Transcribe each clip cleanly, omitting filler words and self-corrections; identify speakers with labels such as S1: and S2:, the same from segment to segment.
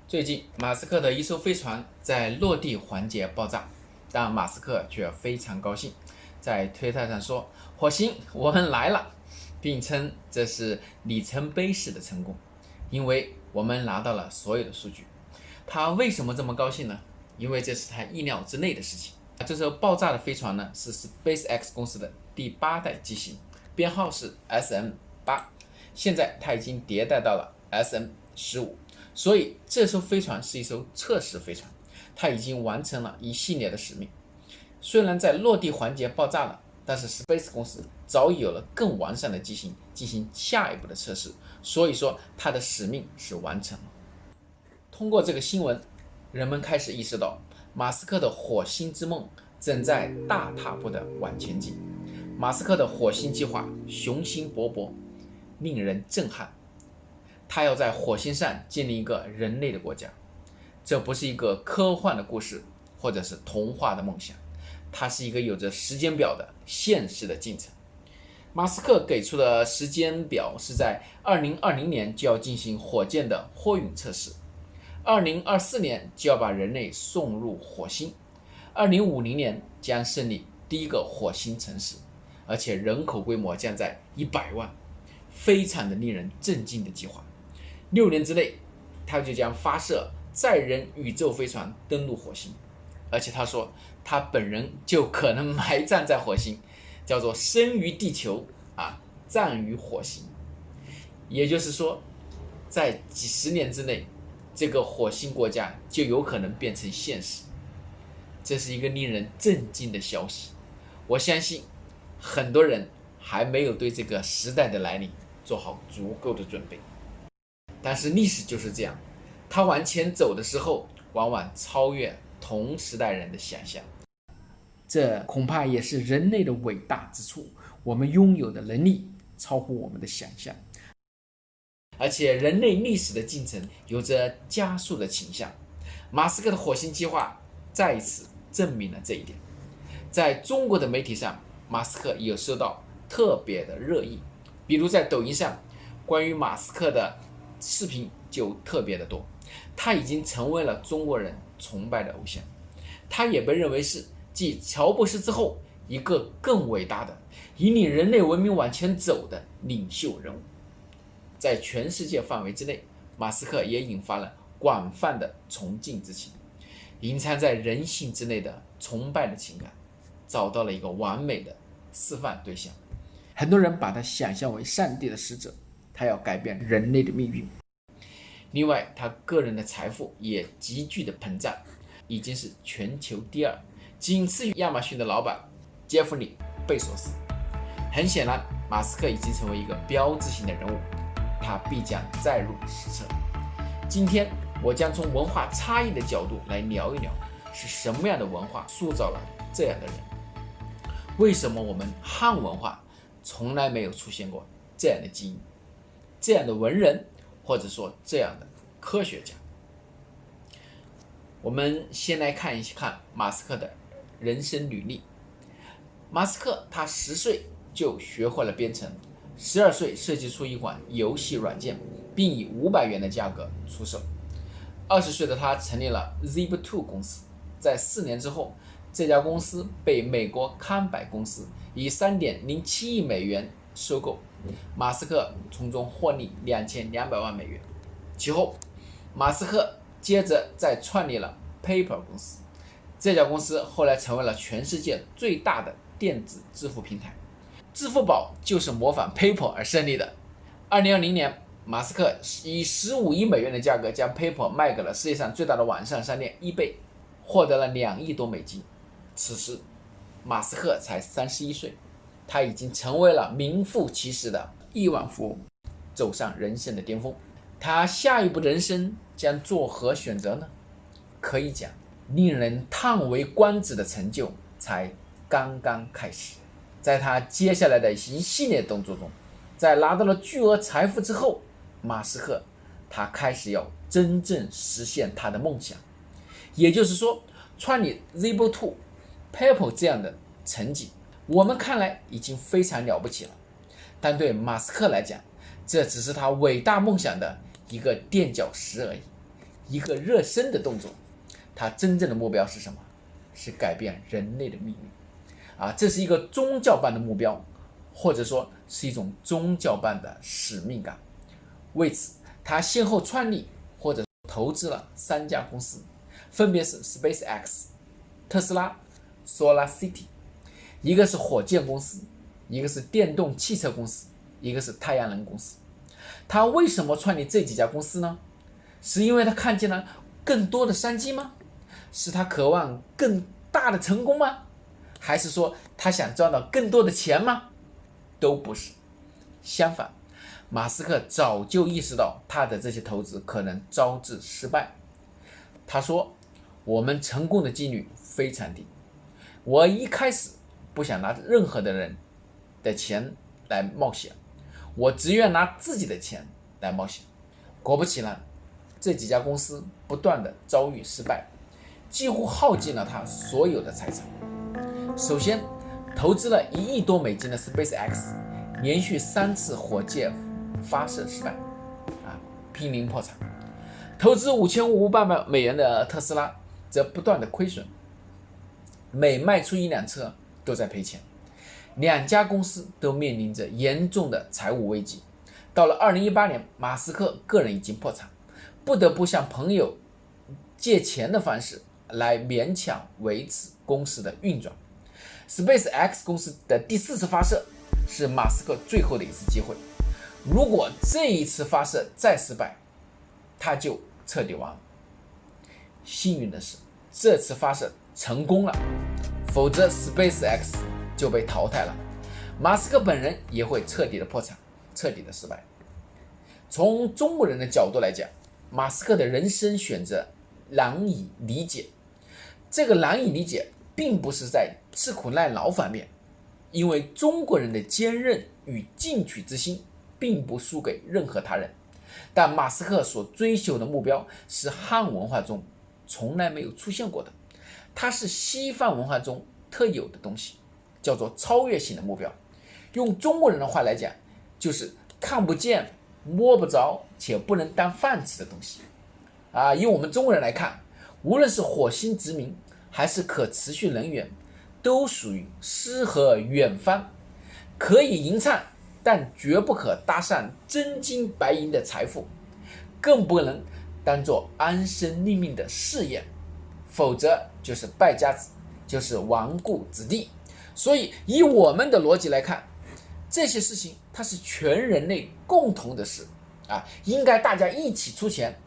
S1: 最近，马斯克的一艘飞船在落地环节爆炸，但马斯克却非常高兴，在推特上说：“火星，我们来了！”并称这是里程碑式的成功，因为我们拿到了所有的数据。他为什么这么高兴呢？因为这是他意料之内的事情。这艘爆炸的飞船呢，是 SpaceX 公司的第8代机型，编号是 SM8，现在它已经迭代到了 SM15。所以这艘飞船是一艘测试飞船，它已经完成了一系列的使命。虽然在落地环节爆炸了，但是 Space 公司早已有了更完善的机型进行下一步的测试，所以说它的使命是完成了。通过这个新闻，人们开始意识到马斯克的火星之梦正在大踏步的往前进。马斯克的火星计划雄心勃勃，令人震撼。他要在火星上建立一个人类的国家，这不是一个科幻的故事或者是童话的梦想，它是一个有着时间表的现实的进程。马斯克给出的时间表是在2020年就要进行火箭的货运测试，2024年就要把人类送入火星，2050年将设立第一个火星城市，而且人口规模将在100万，非常的令人震惊的计划。6年之内，他就将发射载人宇宙飞船登陆火星，而且他说他本人就可能埋葬在火星，叫做生于地球葬于火星。也就是说，在几十年之内，这个火星国家就有可能变成现实。这是一个令人震惊的消息，我相信很多人还没有对这个时代的来临做好足够的准备。但是历史就是这样，它往前走的时候，往往超越同时代人的想象。这恐怕也是人类的伟大之处，我们拥有的能力超乎我们的想象，而且人类历史的进程有着加速的倾向。马斯克的火星计划再一次证明了这一点。在中国的媒体上，马斯克也有受到特别的热议，比如在抖音上，关于马斯克的视频就特别的多，他已经成为了中国人崇拜的偶像，他也被认为是继乔布斯之后一个更伟大的引领人类文明往前走的领袖人物。在全世界范围之内，马斯克也引发了广泛的崇敬之情，隐藏在人性之内的崇拜的情感找到了一个完美的示范对象。很多人把他想象为上帝的使者，他要改变人类的命运。另外，他个人的财富也急剧的膨胀，已经是全球第2，仅次于亚马逊的老板杰弗里·贝索斯。很显然，马斯克已经成为一个标志性的人物，他必将载入史册。今天我将从文化差异的角度来聊一聊，是什么样的文化塑造了这样的人？为什么我们汉文化从来没有出现过这样的基因，这样的文人，或者说这样的科学家？我们先来看一看马斯克的人生履历。马斯克他10岁就学会了编程，12岁设计出一款游戏软件，并以500元的价格出售。20岁的他成立了 Zip2 公司，在4年之后，这家公司被美国康柏公司以3.07亿美元收购，马斯克从中获利2200万美元。其后，马斯克接着再创立了 PayPal 公司，这家公司后来成为了全世界最大的电子支付平台。支付宝就是模仿 PayPal 而设立的。2020年，马斯克以15亿美元的价格将 PayPal 卖给了世界上最大的网上商店 eBay， 获得了2亿多美金。此时，马斯克才31岁，他已经成为了名副其实的亿万富翁，走上人生的巅峰。他下一步人生将作何选择呢？可以讲，令人叹为观止的成就才刚刚开始。在他接下来的一系列动作中，在拿到了巨额财富之后，马斯克他开始要真正实现他的梦想，也就是说，创立 Zip2、PayPal 这样的成绩，我们看来已经非常了不起了。但对马斯克来讲，这只是他伟大梦想的一个垫脚石而已。一个热身的动作。他真正的目标是什么？是改变人类的命运。这是一个宗教般的目标，或者说是一种宗教般的使命感。为此，他先后创立或者投资了3家公司，分别是 SpaceX、特斯拉、SolarCity。一个是火箭公司，一个是电动汽车公司，一个是太阳能公司。他为什么创立这几家公司呢？是因为他看见了更多的商机吗？是他渴望更大的成功吗？还是说他想赚到更多的钱吗？都不是。相反，马斯克早就意识到他的这些投资可能招致失败。他说，我们成功的几率非常低，我一开始不想拿任何的人的钱来冒险，我只愿拿自己的钱来冒险。果不其然，这几家公司不断的遭遇失败，几乎耗尽了他所有的财产。首先，投资了1亿多美金的 SpaceX 连续3次火箭发射失败，濒临破产。投资5500万美元的特斯拉则不断的亏损，每卖出1辆车都在赔钱。2家公司都面临着严重的财务危机。到了2018年，马斯克个人已经破产，不得不向朋友借钱的方式来勉强维持公司的运转。SpaceX 公司的第4次发射是马斯克最后的一次机会，如果这一次发射再失败，他就彻底完了。幸运的是，这次发射成功了，否则 SpaceX 就被淘汰了，马斯克本人也会彻底的破产，彻底的失败。从中国人的角度来讲，马斯克的人生选择难以理解。这个难以理解并不是在吃苦耐劳方面，因为中国人的坚韧与进取之心并不输给任何他人。但马斯克所追求的目标是汉文化中从来没有出现过的，它是西方文化中特有的东西，叫做超越性的目标。用中国人的话来讲，就是看不见摸不着且不能当饭吃的东西。以我们中国人来看，无论是火星殖民还是可持续能源，都属于诗和远方，可以吟唱，但绝不可搭上真金白银的财富，更不能当作安身立命的事业，否则就是败家子，就是纨绔子弟。所以以我们的逻辑来看，这些事情它是全人类共同的事，应该大家一起出钱，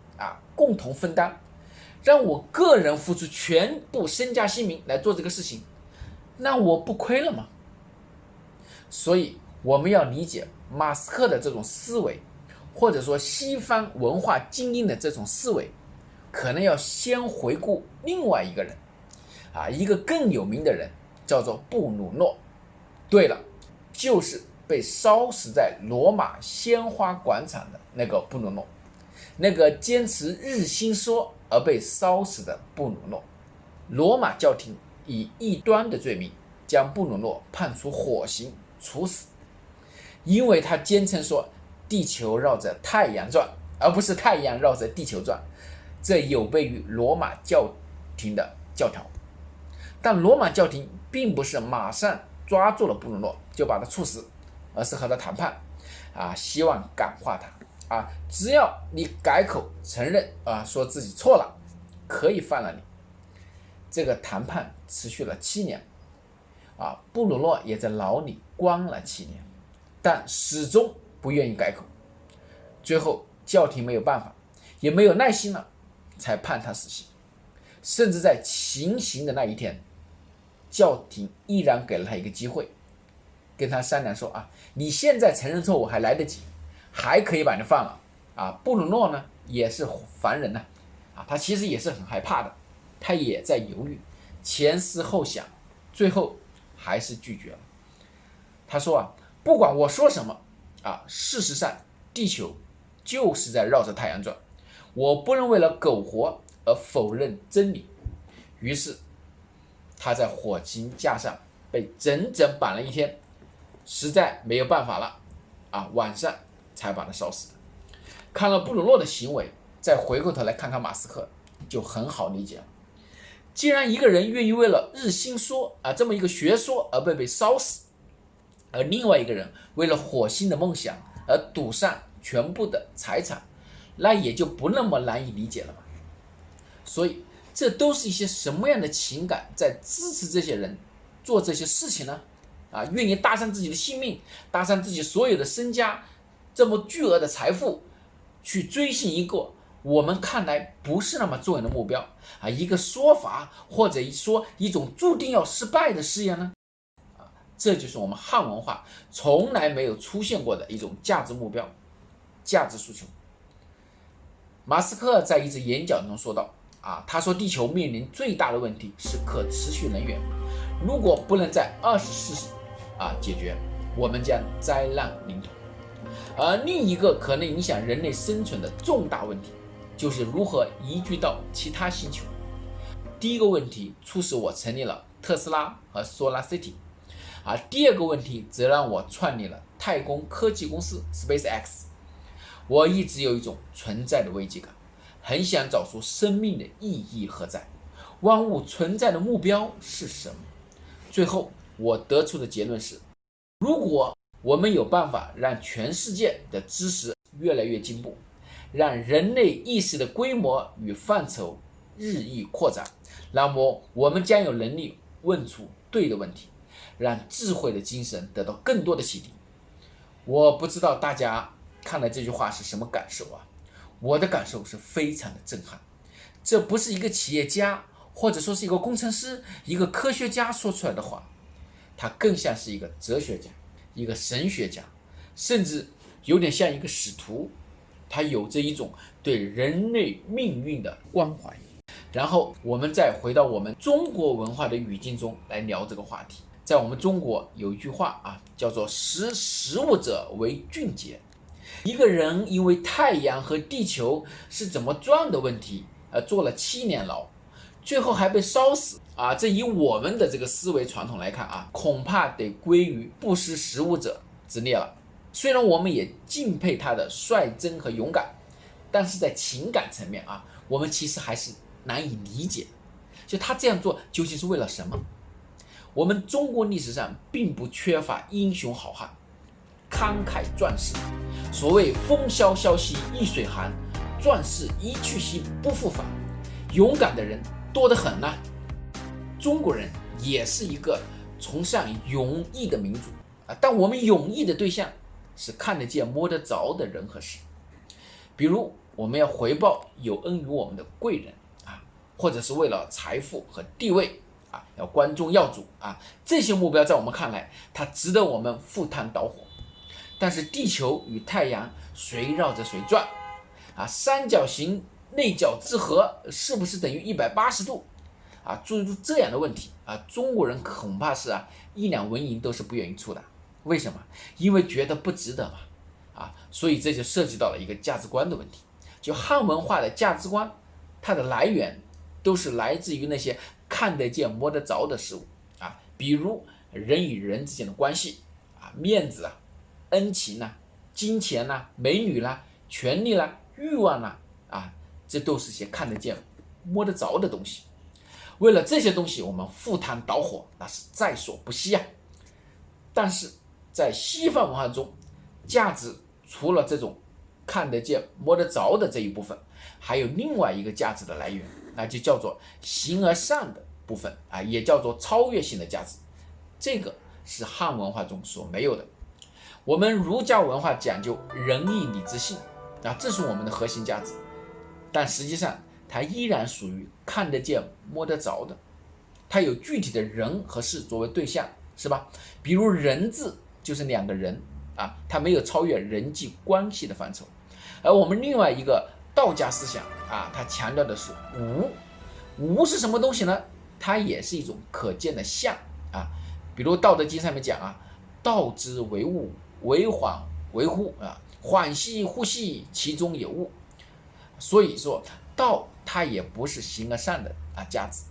S1: 共同分担。让我个人付出全部身家性命来做这个事情，那我不亏了吗？所以我们要理解马斯克的这种思维，或者说西方文化精英的这种思维，可能要先回顾另外一个人，一个更有名的人，叫做布鲁诺。对了，就是被烧死在罗马鲜花广场的那个布鲁诺，那个坚持日心说而被烧死的布鲁诺。罗马教廷以异端的罪名将布鲁诺判处火刑处死，因为他坚称说地球绕着太阳转，而不是太阳绕着地球转，这有悖于罗马教廷的教条。但罗马教廷并不是马上抓住了布鲁诺就把他处死，而是和他谈判，希望感化他。只要你改口承认，说自己错了，可以放了你。这个谈判持续了7年，布鲁诺也在牢里关了7年，但始终不愿意改口。最后教廷没有办法，也没有耐心了，才判他死刑。甚至在行刑的那一天，教廷依然给了他一个机会，跟他商量说，你现在承认错误还来得及，还可以把你放了。布鲁诺呢也是凡人呢，他其实也是很害怕的，他也在犹豫，前思后想，最后还是拒绝了。他说，不管我说什么，事实上地球就是在绕着太阳转，我不能为了苟活而否认真理。于是他在火刑架上被整整绑了1天，实在没有办法了，晚上才把他烧死。看了布鲁诺的行为，再回过头来看看马斯克，就很好理解了。既然一个人愿意为了日心说这么一个学说而被烧死，而另外一个人为了火星的梦想而赌上全部的财产，那也就不那么难以理解了吧。所以这都是一些什么样的情感在支持这些人做这些事情呢？愿意搭上自己的性命，搭上自己所有的身家，这么巨额的财富，去追寻一个我们看来不是那么重要的目标一个说法，或者说一种注定要失败的事业呢？这就是我们汉文化从来没有出现过的一种价值目标、价值诉求。马斯克在一次演讲中说到他说地球面临最大的问题是可持续能源，如果不能在24世纪解决，我们将灾难临头。而另一个可能影响人类生存的重大问题，就是如何移居到其他星球。第一个问题促使我成立了特斯拉和 SolarCity，第二个问题则让我创立了太空科技公司 SpaceX。我一直有一种存在的危机感，很想找出生命的意义何在，万物存在的目标是什么。最后我得出的结论是，如果我们有办法让全世界的知识越来越进步，让人类意识的规模与范畴日益扩展，那么我们将有能力问出对的问题，让智慧的精神得到更多的启迪。我不知道大家看了这句话是什么感受我的感受是非常的震撼。这不是一个企业家，或者说是一个工程师、一个科学家说出来的话，它更像是一个哲学家、一个神学家，甚至有点像一个使徒，他有着一种对人类命运的关怀。然后我们再回到我们中国文化的语境中来聊这个话题。在我们中国有一句话叫做识时务者为俊杰。一个人因为太阳和地球是怎么转的问题坐了7年牢，最后还被烧死这以我们的这个思维传统来看恐怕得归于不识时务者之列了。虽然我们也敬佩他的率真和勇敢，但是在情感层面我们其实还是难以理解，就他这样做究竟是为了什么？我们中国历史上并不缺乏英雄好汉、慷慨壮士。所谓风萧萧兮易水寒，壮士一去兮不复返，勇敢的人多得很中国人也是一个崇尚勇毅的民族但我们勇毅的对象是看得见摸得着的人和事。比如我们要回报有恩于我们的贵人或者是为了财富和地位要关中耀祖这些目标在我们看来它值得我们赴汤蹈火。但是地球与太阳谁绕着谁转三角形内角之和是不是等于180度诸如这样的问题中国人恐怕是1两文银都是不愿意出的。为什么？因为觉得不值得嘛所以这就涉及到了一个价值观的问题。就汉文化的价值观，它的来源都是来自于那些看得见摸得着的事物比如人与人之间的关系面子恩情金钱美女权利欲望这都是些看得见摸得着的东西。为了这些东西我们赴汤蹈火，那是在所不惜但是在西方文化中，价值除了这种看得见摸得着的这一部分，还有另外一个价值的来源，那就叫做形而上的部分也叫做超越性的价值。这个是汉文化中所没有的。我们儒家文化讲究仁义礼智信这是我们的核心价值，但实际上它依然属于看得见摸得着的，它有具体的人和事作为对象，是吧？比如人字就是2个人它没有超越人际关系的范畴。而我们另外一个道家思想它强调的是无。无是什么东西呢？它也是一种可见的象比如道德经上面讲道之为物，为恍为惚恍兮惚兮，其中有物。所以说道它也不是形而上的价值。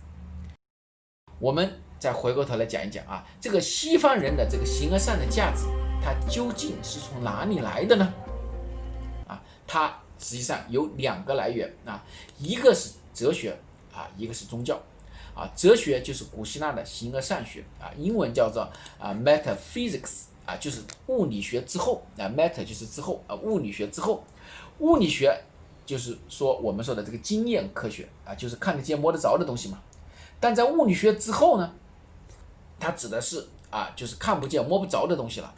S1: 我们再回过头来讲一讲这个西方人的这个形而上的价值，它究竟是从哪里来的呢？它实际上有2个来源啊，一个是哲学啊，一个是宗教啊。哲学就是古希腊的形而上学啊，英文叫做metaphysics 啊，就是物理学之后啊，meta 就是之后啊，物理学之后，物理学就是说我们说的这个经验科学啊，就是看得见摸得着的东西嘛。但在物理学之后呢，它指的是啊，就是看不见摸不着的东西了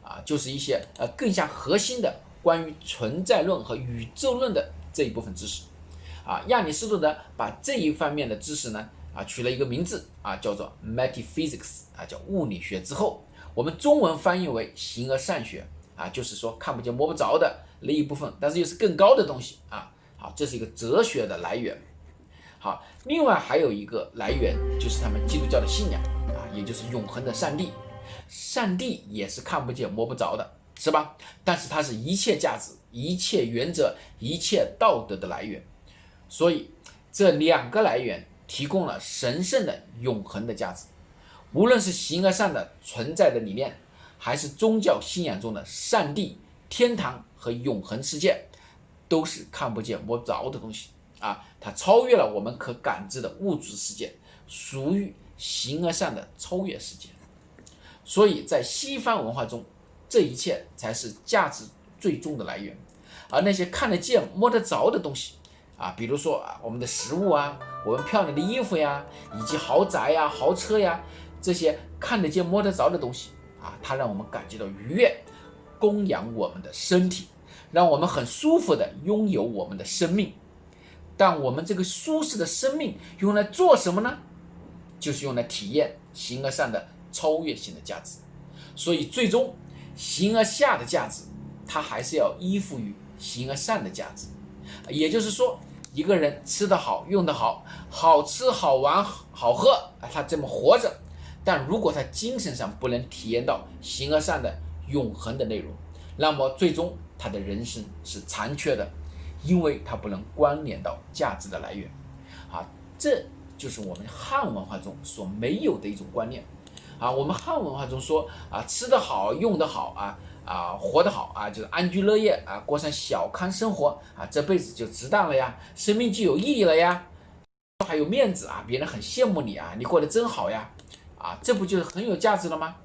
S1: 啊，就是一些更加核心的关于存在论和宇宙论的这一部分知识啊。亚里士多德把这一方面的知识呢啊取了一个名字啊，叫做 metaphysics 啊，叫物理学之后，我们中文翻译为形而上学啊，就是说看不见摸不着的那一部分，但是又是更高的东西啊。好，这是一个哲学的来源。好，另外还有一个来源就是他们基督教的信仰啊，也就是永恒的上帝。上帝也是看不见摸不着的，是吧？但是它是一切价值、一切原则、一切道德的来源。所以这2个来源提供了神圣的永恒的价值。无论是形而上的存在的理念，还是宗教信仰中的上帝、天堂和永恒世界，都是看不见摸不着的东西啊，它超越了我们可感知的物质世界，属于形而上的超越世界。所以在西方文化中，这一切才是价值最终的来源。而那些看得见摸得着的东西啊，比如说啊我们的食物啊，我们漂亮的衣服呀，以及豪宅呀、豪车呀，这些看得见摸得着的东西啊，它让我们感觉到愉悦，供养我们的身体，让我们很舒服的拥有我们的生命。但我们这个舒适的生命用来做什么呢？就是用来体验形而上的超越性的价值。所以最终形而下的价值，它还是要依附于形而上的价值。也就是说，一个人吃得好、用得好、好吃好玩好喝，他这么活着，但如果他精神上不能体验到形而上的永恒的内容，那么最终他的人生是残缺的，因为他不能关联到价值的来源啊。这就是我们汉文化中所没有的一种观念啊。我们汉文化中说啊，吃得好、用得好活得好啊，就是安居乐业啊，过上小康生活啊，这辈子就值当了呀，生命就有意义了呀，还有面子啊，别人很羡慕你啊，你过得真好呀啊，这不就是很有价值了吗？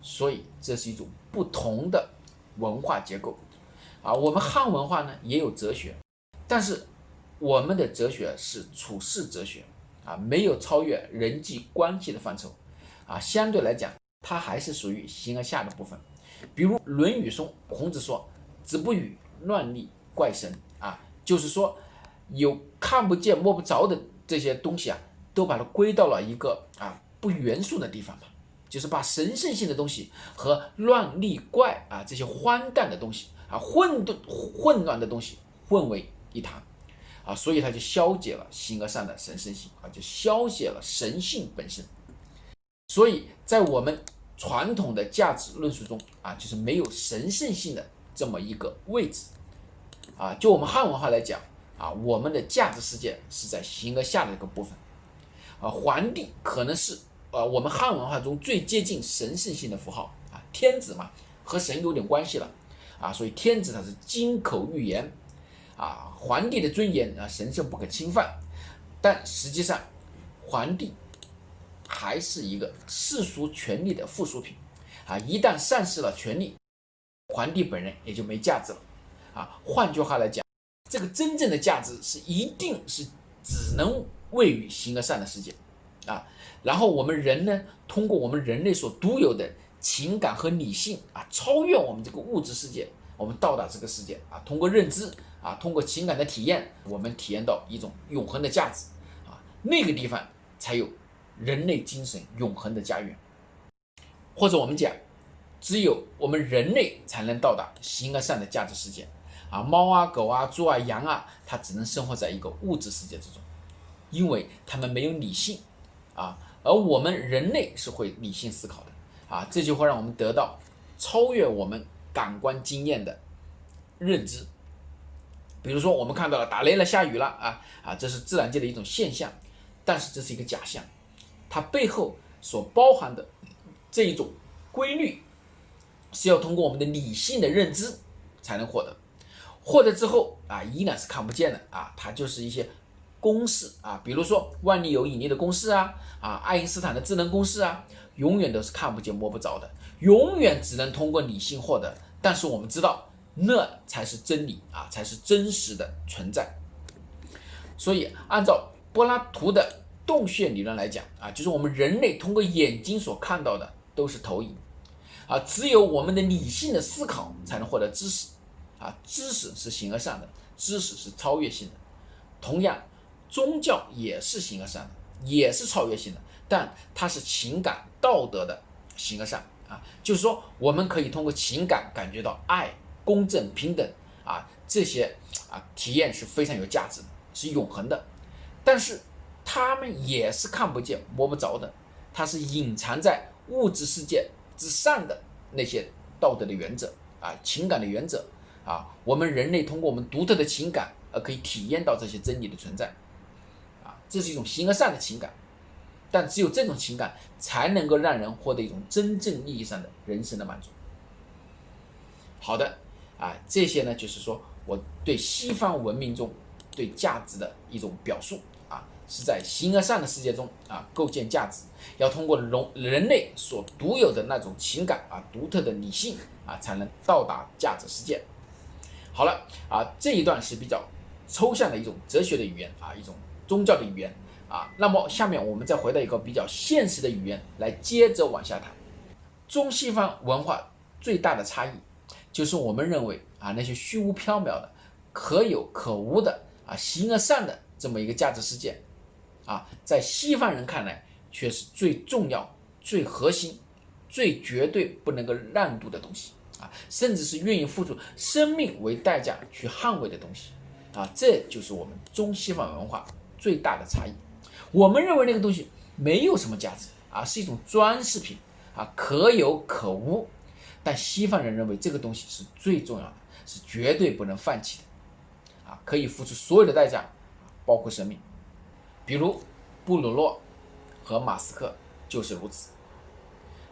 S1: 所以这是一种不同的文化结构啊。我们汉文化呢也有哲学，但是我们的哲学是处世哲学啊，没有超越人际关系的范畴啊，相对来讲，它还是属于形而下的部分。比如《论语》中，孔子说：“子不语乱立怪神啊，就是说有看不见摸不着的这些东西啊，都把它归到了一个不元素的地方吧，就是把神圣性的东西和乱立怪啊这些荒诞的东西啊混乱的东西混为一谈啊，所以它就消解了形而上的神圣性啊，就消解了神性本身。所以在我们传统的价值论述中啊，就是没有神圣性的这么一个位置啊。就我们汉文化来讲啊，我们的价值世界是在形而下的一个部分啊。皇帝可能是我们汉文化中最接近神圣性的符号啊，天子嘛，和神有点关系了啊，所以天子他是金口玉言啊，皇帝的尊严啊神圣不可侵犯，但实际上皇帝还是一个世俗权力的附属品啊，一旦丧失了权力，皇帝本人也就没价值了啊。换句话来讲，这个真正的价值是一定是只能位于形而上的世界啊。然后我们人呢，通过我们人类所独有的情感和理性啊，超越我们这个物质世界，我们到达这个世界啊，通过认知啊，通过情感的体验，我们体验到一种永恒的价值啊，那个地方才有人类精神永恒的家园。或者我们讲，只有我们人类才能到达形而上的价值世界啊，猫啊、狗啊、猪啊、羊啊，它只能生活在一个物质世界之中，因为它们没有理性啊，而我们人类是会理性思考的啊，这就会让我们得到超越我们感官经验的认知。比如说我们看到了打雷了、下雨了这是自然界的一种现象，但是这是一个假象，它背后所包含的这一种规律是要通过我们的理性的认知才能获得。获得之后啊，依然是看不见的啊，它就是一些公式啊，比如说万历有引力的公式啊，爱因斯坦的智能公式啊，永远都是看不见摸不着的，永远只能通过理性获得。但是我们知道，那才是真理啊，才是真实的存在。所以，按照柏拉图的洞穴理论来讲啊，就是我们人类通过眼睛所看到的都是投影啊，只有我们的理性的思考才能获得知识啊，知识是形而上的，知识是超越性的。同样，宗教也是形而上的，也是超越性的，但它是情感道德的形而上啊，就是说我们可以通过情感感觉到爱、公正、平等啊，这些体验是非常有价值的，是永恒的。但是他们也是看不见摸不着的，它是隐藏在物质世界之上的那些道德的原则啊，情感的原则啊，我们人类通过我们独特的情感可以体验到这些真理的存在啊，这是一种形而上的情感，但只有这种情感才能够让人获得一种真正意义上的人生的满足。好的啊，这些呢就是说我对西方文明中对价值的一种表述啊，是在形而上的世界中构建价值，要通过人类所独有的那种情感独特的理性才能到达价值世界。好了这一段是比较抽象的一种哲学的语言一种宗教的语言那么下面我们再回到一个比较现实的语言来接着往下谈。中西方文化最大的差异就是我们认为那些虚无缥缈的、可有可无的形而上的这么一个价值世界在西方人看来却是最重要、最核心、最绝对不能够让渡的东西甚至是愿意付出生命为代价去捍卫的东西这就是我们中西方文化最大的差异。我们认为那个东西没有什么价值是一种装饰品可有可无，但西方人认为这个东西是最重要的，是绝对不能放弃的可以付出所有的代价，包括生命。比如布鲁诺和马斯克就是如此。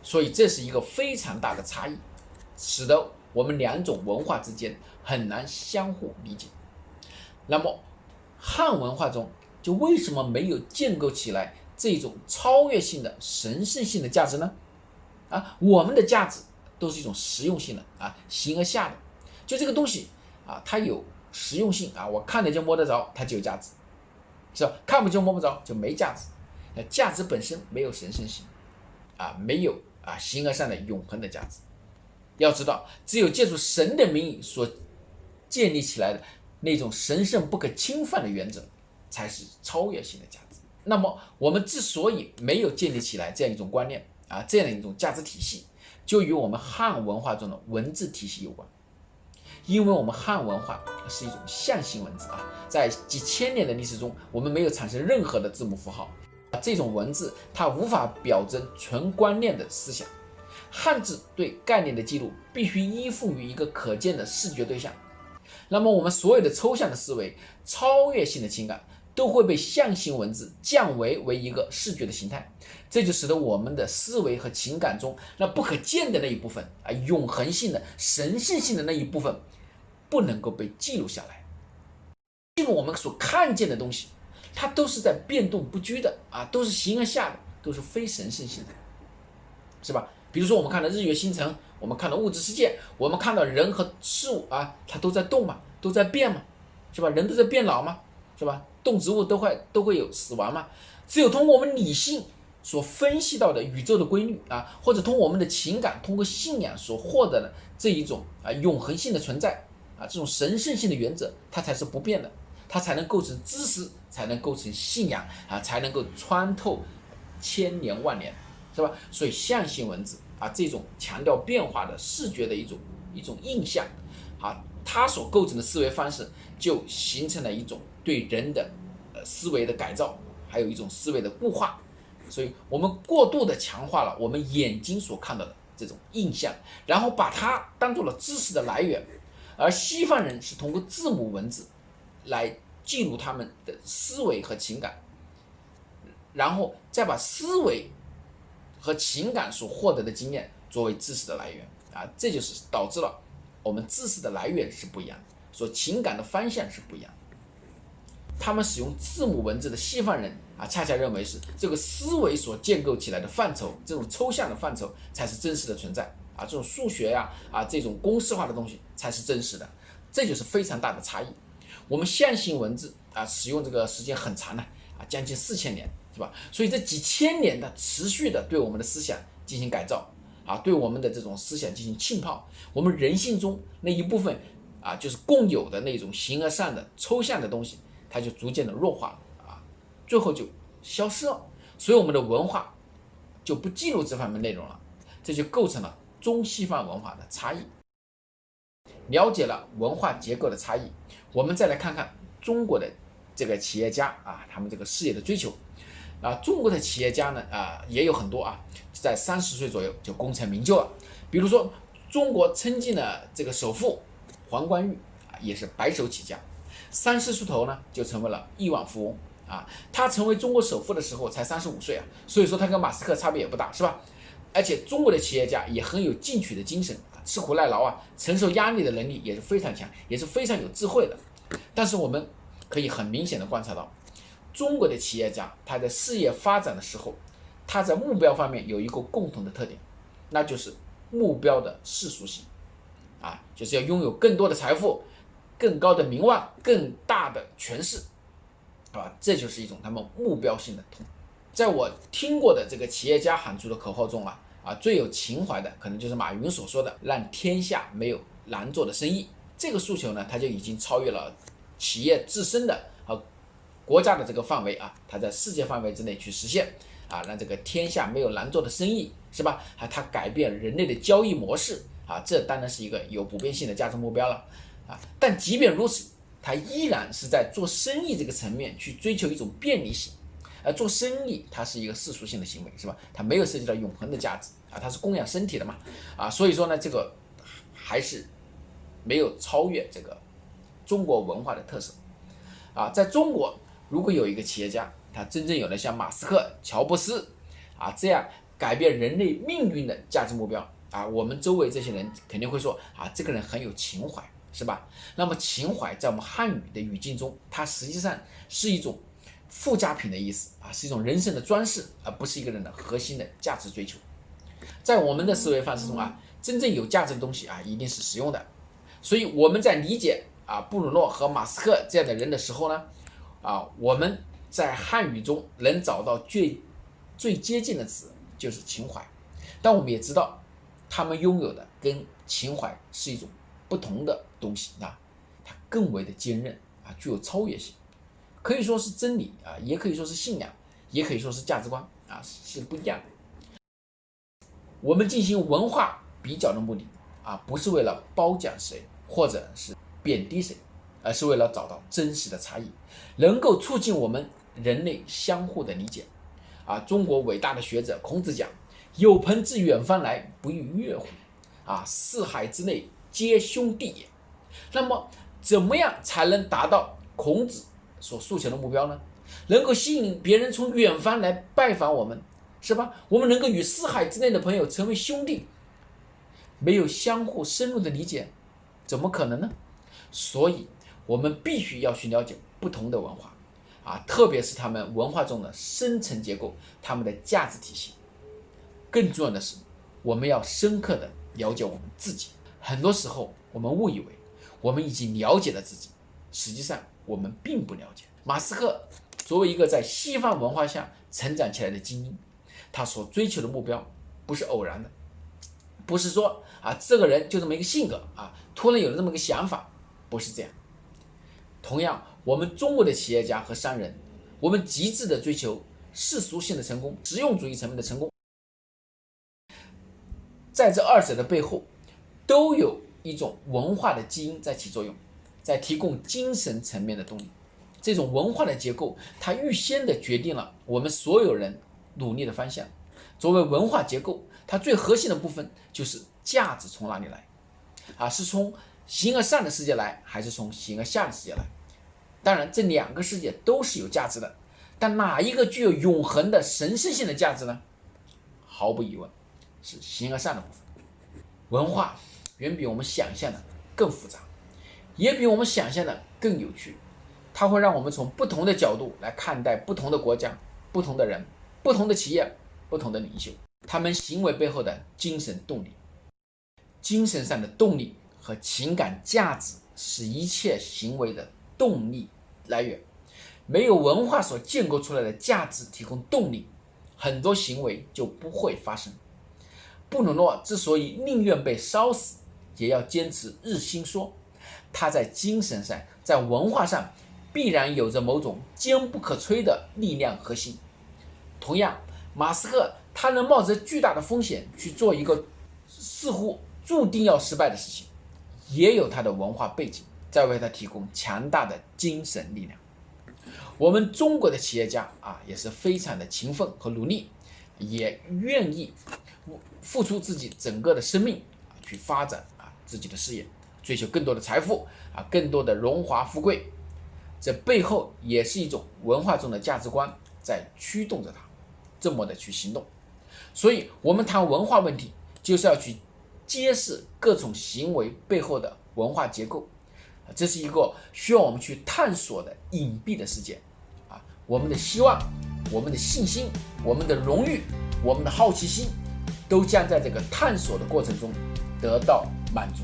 S1: 所以这是一个非常大的差异，使得我们两种文化之间很难相互理解。那么汉文化中就为什么没有建构起来这种超越性的神圣性的价值呢？我们的价值都是一种实用性的形而下的，就这个东西它有实用性我看得见摸得着，它就有价值，是吧？看不见摸不着就没价值。价值本身没有神圣性没有形而上的永恒的价值。要知道，只有借助神的名义所建立起来的那种神圣不可侵犯的原则，才是超越性的价值。那么我们之所以没有建立起来这样一种观念这样的一种价值体系，就与我们汉文化中的文字体系有关。因为我们汉文化是一种象形文字在几千年的历史中，我们没有产生任何的字母符号这种文字它无法表征纯观念的思想。汉字对概念的记录必须依附于一个可见的视觉对象，那么我们所有的抽象的思维、超越性的情感都会被象形文字降维为一个视觉的形态，这就使得我们的思维和情感中那不可见的那一部分永恒性的、神圣性的那一部分不能够被记录下来。因为我们所看见的东西它都是在变动不居的都是形而下的，都是非神圣性的，是吧？比如说我们看到日月星辰，我们看到物质世界，我们看到人和事物它都在动嘛，都在变嘛，是吧？人都在变老嘛，是吧？动植物都会有死亡嘛。只有通过我们理性所分析到的宇宙的规律或者通过我们的情感、通过信仰所获得的这一种永恒性的存在这种神圣性的原则，它才是不变的，它才能构成知识，才能构成信仰才能够穿透千年万年，是吧？所以象形文字这种强调变化的视觉的一种印象它所构成的思维方式就形成了一种对人的思维的改造，还有一种思维的固化。所以我们过度的强化了我们眼睛所看到的这种印象，然后把它当做了知识的来源。而西方人是通过字母文字来记录他们的思维和情感，然后再把思维和情感所获得的经验作为知识的来源这就是导致了我们知识的来源是不一样的。所情感的方向是不一样的。他们使用字母文字的西方人恰恰认为是这个思维所建构起来的范畴，这种抽象的范畴才是真实的存在这种数学这种公式化的东西才是真实的，这就是非常大的差异。我们象形文字使用这个时间很长了将近4000年，是吧？所以这几千年的持续的对我们的思想进行改造对我们的这种思想进行浸泡，我们人性中那一部分就是共有的那种形而上的抽象的东西，它就逐渐的弱化了最后就消失了。所以我们的文化就不记录这方面内容了，这就构成了中西方文化的差异。了解了文化结构的差异，我们再来看看中国的这个企业家他们这个事业的追求中国的企业家呢也有很多在30岁左右就功成名就了。比如说中国曾经的这个首富黄光裕也是白手起家，30出头呢就成为了亿万富翁他成为中国首富的时候才35岁所以说他跟马斯克差别也不大，是吧？而且中国的企业家也很有进取的精神吃苦耐劳承受压力的能力也是非常强，也是非常有智慧的。但是我们可以很明显的观察到，中国的企业家他在事业发展的时候，他在目标方面有一个共同的特点，那就是目标的世俗性就是要拥有更多的财富、更高的名望、更大的权势这就是一种他们目标性的痛。在我听过的这个企业家喊出的口号中最有情怀的可能就是马云所说的让天下没有难做的生意。这个诉求呢，它就已经超越了企业自身的和国家的这个范围它在世界范围之内去实现让这个天下没有难做的生意，是吧？它改变人类的交易模式这当然是一个有普遍性的价值目标了但即便如此，它依然是在做生意这个层面去追求一种便利性。做生意它是一个世俗性的行为，是吧？它没有涉及到永恒的价值它是供养身体的嘛所以说呢，这个还是没有超越这个中国文化的特色在中国，如果有一个企业家，他真正有了像马斯克、乔布斯这样改变人类命运的价值目标我们周围这些人肯定会说这个人很有情怀，是吧？那么情怀在我们汉语的语境中，它实际上是一种附加品的意思是一种人生的装饰，而不是一个人的核心的价值追求。在我们的思维方式中真正有价值的东西一定是实用的。所以我们在理解布鲁诺和马斯克这样的人的时候呢我们在汉语中能找到最接近的词就是情怀，但我们也知道他们拥有的跟情怀是一种不同的东西它更为的坚韧具有超越性，可以说是真理也可以说是信仰，也可以说是价值观是不一样的。我们进行文化比较的目的不是为了褒奖谁或者是贬低谁，而是为了找到真实的差异，能够促进我们人类相互的理解中国伟大的学者孔子讲，有朋自远方来，不亦乐乎四海之内皆兄弟也。那么怎么样才能达到孔子所诉求的目标呢？能够吸引别人从远方来拜访我们，是吧？我们能够与四海之内的朋友成为兄弟，没有相互深入的理解，怎么可能呢？所以我们必须要去了解不同的文化特别是他们文化中的深层结构，他们的价值体系。更重要的是，我们要深刻的了解我们自己。很多时候我们误以为我们已经了解了自己，实际上我们并不了解。马斯克作为一个在西方文化下成长起来的精英，他所追求的目标不是偶然的，不是说这个人就这么一个性格突然有了这么一个想法，不是这样。同样，我们中国的企业家和商人，我们极致的追求世俗性的成功，实用主义层面的成功，在这二者的背后都有一种文化的基因在起作用，在提供精神层面的动力。这种文化的结构，它预先的决定了我们所有人努力的方向。作为文化结构，它最核心的部分就是价值从哪里来是从形而上的世界来，还是从形而下的世界来？当然这两个世界都是有价值的，但哪一个具有永恒的神圣性的价值呢？毫无疑问是形而上的部分。文化远比我们想象的更复杂，也比我们想象的更有趣。它会让我们从不同的角度来看待不同的国家、不同的人、不同的企业、不同的领袖，他们行为背后的精神动力。精神上的动力和情感价值是一切行为的动力来源。没有文化所建构出来的价值提供动力，很多行为就不会发生。布鲁诺之所以宁愿被烧死，也要坚持日心说，他在精神上、在文化上必然有着某种坚不可摧的力量核心。同样，马斯克他能冒着巨大的风险去做一个似乎注定要失败的事情，也有他的文化背景在为他提供强大的精神力量。我们中国的企业家也是非常的勤奋和努力，也愿意付出自己整个的生命去发展自己的事业，追求更多的财富更多的荣华富贵。这背后也是一种文化中的价值观在驱动着他这么的去行动。所以我们谈文化问题，就是要去揭示各种行为背后的文化结构。这是一个需要我们去探索的隐蔽的世界我们的希望、我们的信心、我们的荣誉、我们的好奇心，都将在这个探索的过程中得到满足。